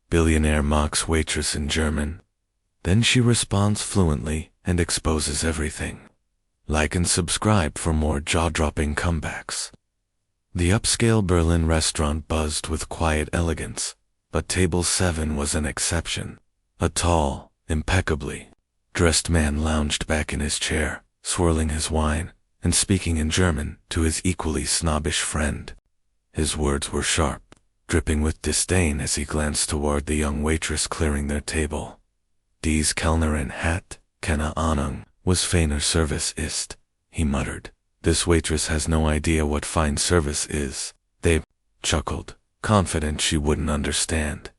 Billionaire mocks Waitress in German. Then she responds fluently and exposes everything. Like and subscribe for more jaw-dropping comebacks. The upscale Berlin restaurant buzzed with quiet elegance, but table 7 was an exception. A tall, impeccably dressed man lounged back in his chair, swirling his wine and speaking in German to his equally snobbish friend. His words were sharp, dripping with disdain as he glanced toward the young waitress clearing their table. Dies Kellnerin hat, keine Ahnung, was feiner Service ist, he muttered. This waitress has no idea what fine service is. They chuckled, confident she wouldn't understand.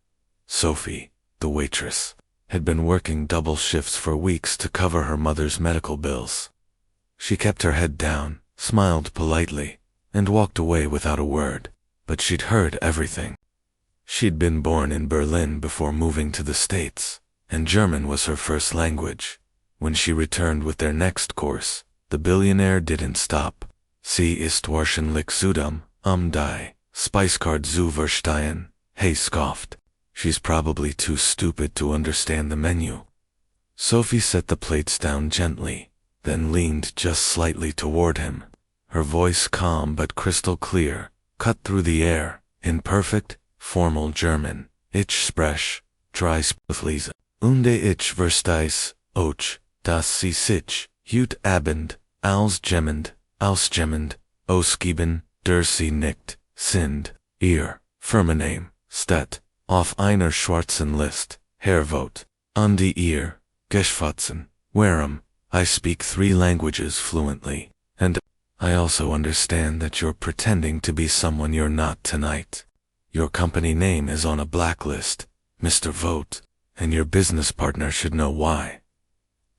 Sophie, the waitress, had been working double shifts for weeks to cover her mother's medical bills. She kept her head down, smiled politely, and walked away without a word, but she'd heard everything. She'd been born in Berlin before moving to the States, and German was her first language. When she returned with their next course, the billionaire didn't stop. Sie ist wahrscheinlich Zudam, die Speisekarte zu verstehen, he scoffed. She's probably too stupid to understand the menu. Sophie set the plates down gently, then leaned just slightly toward him. Her voice calm but crystal clear, cut through the air, in perfect, formal German. Ich spreche, drei Sprachleise. Und ich verstehe auch, dass Sie sich heute Abend ausgehend, ausgeben, der Sie nicht sind. Ihr Firmenname steht auf einer schwarzen List, Herr Vogt, an die ihr geschwätzen. Warum? I speak 3 languages fluently, and I also understand that you're pretending to be someone you're not tonight. Your company name is on a blacklist, Mr. Vogt, and your business partner should know why.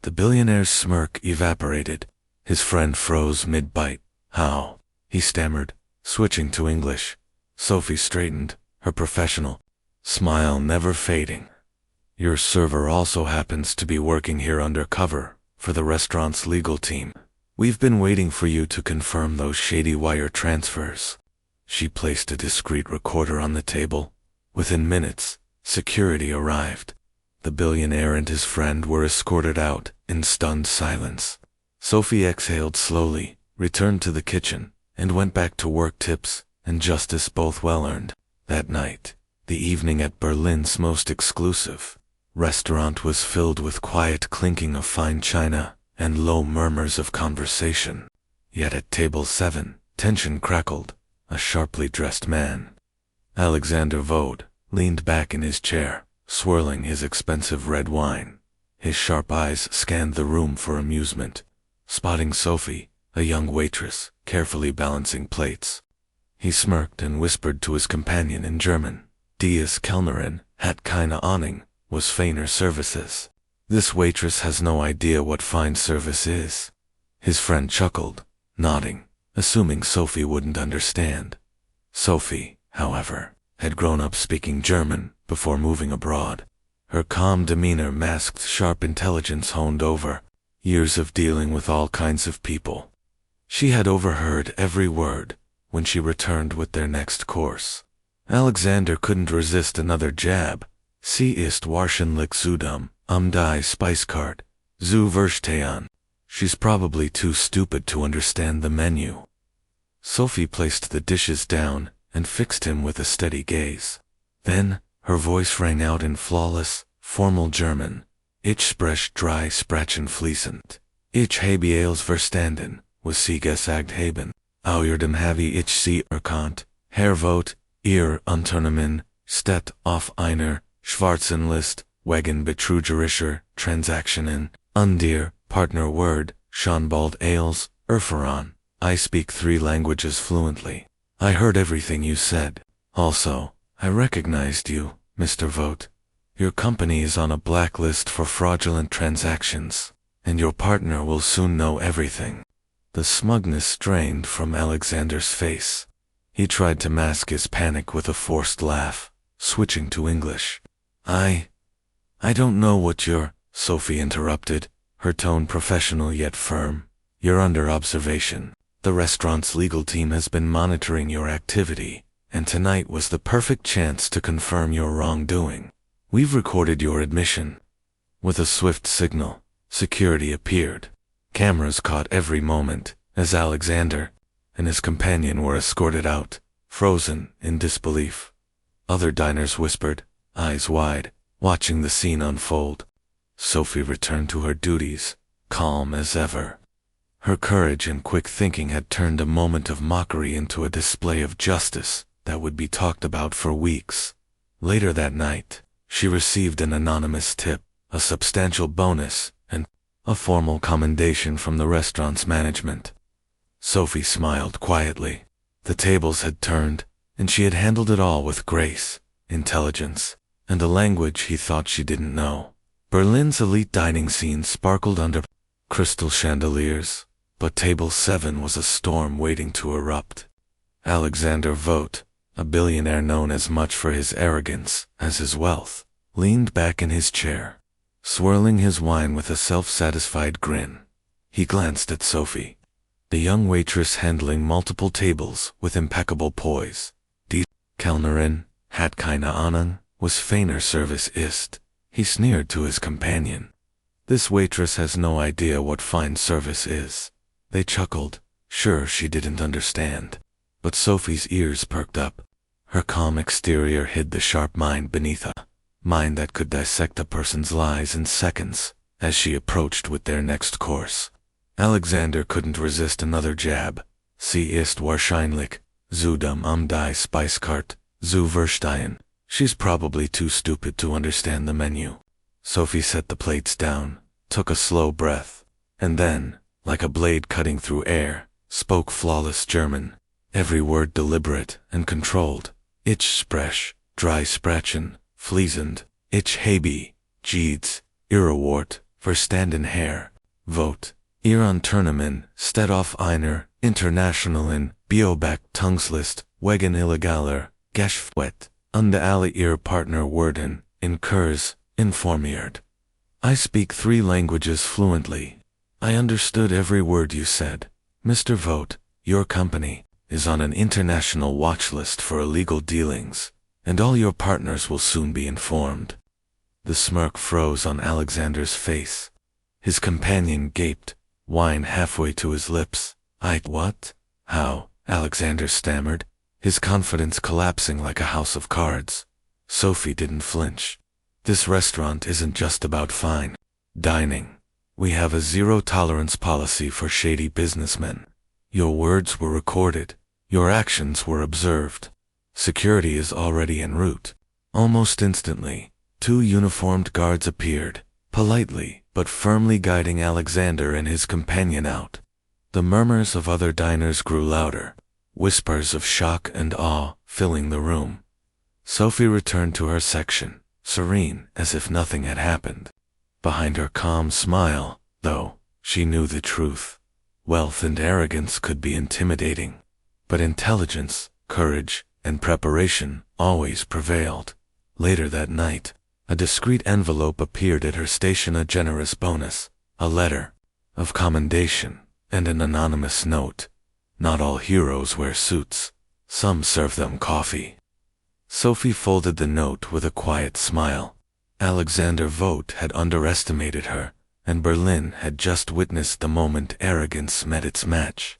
The billionaire's smirk evaporated. His friend froze mid-bite. How? He stammered, switching to English. Sophie straightened, her professional smile never fading. Your server also happens to be working here undercover for the restaurant's legal team. We've been waiting for you to confirm those shady wire transfers. She placed a discreet recorder on the table. Within minutes, security arrived. The billionaire and his friend were escorted out in stunned silence. Sophie exhaled slowly, returned to the kitchen, and went back to work. Tips and justice both well-earned. That night, the evening at Berlin's most exclusive restaurant was filled with quiet clinking of fine china and low murmurs of conversation. Yet at table 7, tension crackled. A sharply dressed man, Alexander Vogt, leaned back in his chair, swirling his expensive red wine. His sharp eyes scanned the room for amusement, spotting Sophie, a young waitress, carefully balancing plates. He smirked and whispered to his companion in German. Dies Kellnerin hat keine Ahnung, was feiner Services. This waitress has no idea what fine service is. His friend chuckled, nodding, assuming Sophie wouldn't understand. Sophie, however, had grown up speaking German before moving abroad. Her calm demeanor masked sharp intelligence honed over years of dealing with all kinds of people. She had overheard every word when she returned with their next course. Alexander couldn't resist another jab. Sie ist wahrscheinlich Zudam, die Speisekarte zu verstehen. She's probably too stupid to understand the menu. Sophie placed the dishes down and fixed him with a steady gaze. Then, her voice rang out in flawless, formal German. Ich spreche drei Sprachen fließend. Ich habe alles verstanden, was Sie gesagt haben. Außerdem habe ich Sie erkannt, Herr Vogt, Ihr Unternehmen steht auf einer schwarzen List wegen betrügerischer Transaktionen. Und Ihr partner word, schon bald alles erfahren. I speak 3 languages fluently. I heard everything you said. Also, I recognized you, Mr. Vogt. Your company is on a blacklist for fraudulent transactions, and your partner will soon know everything. The smugness drained from Alexander's face. He tried to mask his panic with a forced laugh, switching to English. I don't know what you're, Sophie interrupted, her tone professional yet firm. You're under observation. The restaurant's legal team has been monitoring your activity, and tonight was the perfect chance to confirm your wrongdoing. "We've recorded your admission." With a swift signal, security appeared. Cameras caught every moment as Alexander and his companion were escorted out, frozen in disbelief. Other diners whispered, eyes wide, watching the scene unfold. Sophie returned to her duties, calm as ever. Her courage and quick thinking had turned a moment of mockery into a display of justice that would be talked about for weeks. Later that night, she received an anonymous tip, a substantial bonus, and a formal commendation from the restaurant's management. Sophie smiled quietly. The tables had turned, and she had handled it all with grace, intelligence, and a language he thought she didn't know. Berlin's elite dining scene sparkled under crystal chandeliers, but Table 7 was a storm waiting to erupt. Alexander Vogt, a billionaire known as much for his arrogance as his wealth, leaned back in his chair, swirling his wine with a self-satisfied grin. He glanced at Sophie, the young waitress handling multiple tables with impeccable poise. Die Kellnerin hat keine Ahnung, was feiner Service ist. He sneered to his companion. This waitress has no idea what fine service is. They chuckled, sure she didn't understand. But Sophie's ears perked up. Her calm exterior hid the sharp mind beneath a mind that could dissect a person's lies in seconds as she approached with their next course. Alexander couldn't resist another jab. Sie ist wahrscheinlich zu dumm die Speiskarte zu verstehen. She's probably too stupid to understand the menu. Sophie set the plates down, took a slow breath, and then, like a blade cutting through air, spoke flawless German, every word deliberate and controlled. Ich spreche, drei Sprachen, fließend, ich habe, Jeeds, ihre Wort, verstanden Herr, Vogt, ihr Unternehmen, steht auf einer, internationalen, Bioback-Tungslist, wegen illegaler, Geschäft, und alle ihr Partner werden, in Kurs, informiert. I speak 3 languages fluently. I understood every word you said. Mr. Vogt, your company is on an international watch list for illegal dealings, and all your partners will soon be informed. The smirk froze on Alexander's face. His companion gaped, wine halfway to his lips. What? How? Alexander stammered, his confidence collapsing like a house of cards. Sophie didn't flinch. This restaurant isn't just about fine dining. We have a zero-tolerance policy for shady businessmen. Your words were recorded. Your actions were observed. Security is already en route. Almost instantly, 2 uniformed guards appeared, politely but firmly guiding Alexander and his companion out. The murmurs of other diners grew louder, whispers of shock and awe filling the room. Sophie returned to her section, serene as if nothing had happened. Behind her calm smile, though, she knew the truth. Wealth and arrogance could be intimidating, but intelligence, courage, and preparation always prevailed. Later that night, a discreet envelope appeared at her station, a generous bonus, a letter of commendation, and an anonymous note. Not all heroes wear suits. Some serve them coffee. Sophie folded the note with a quiet smile. Alexander Vogt had underestimated her, and Berlin had just witnessed the moment arrogance met its match.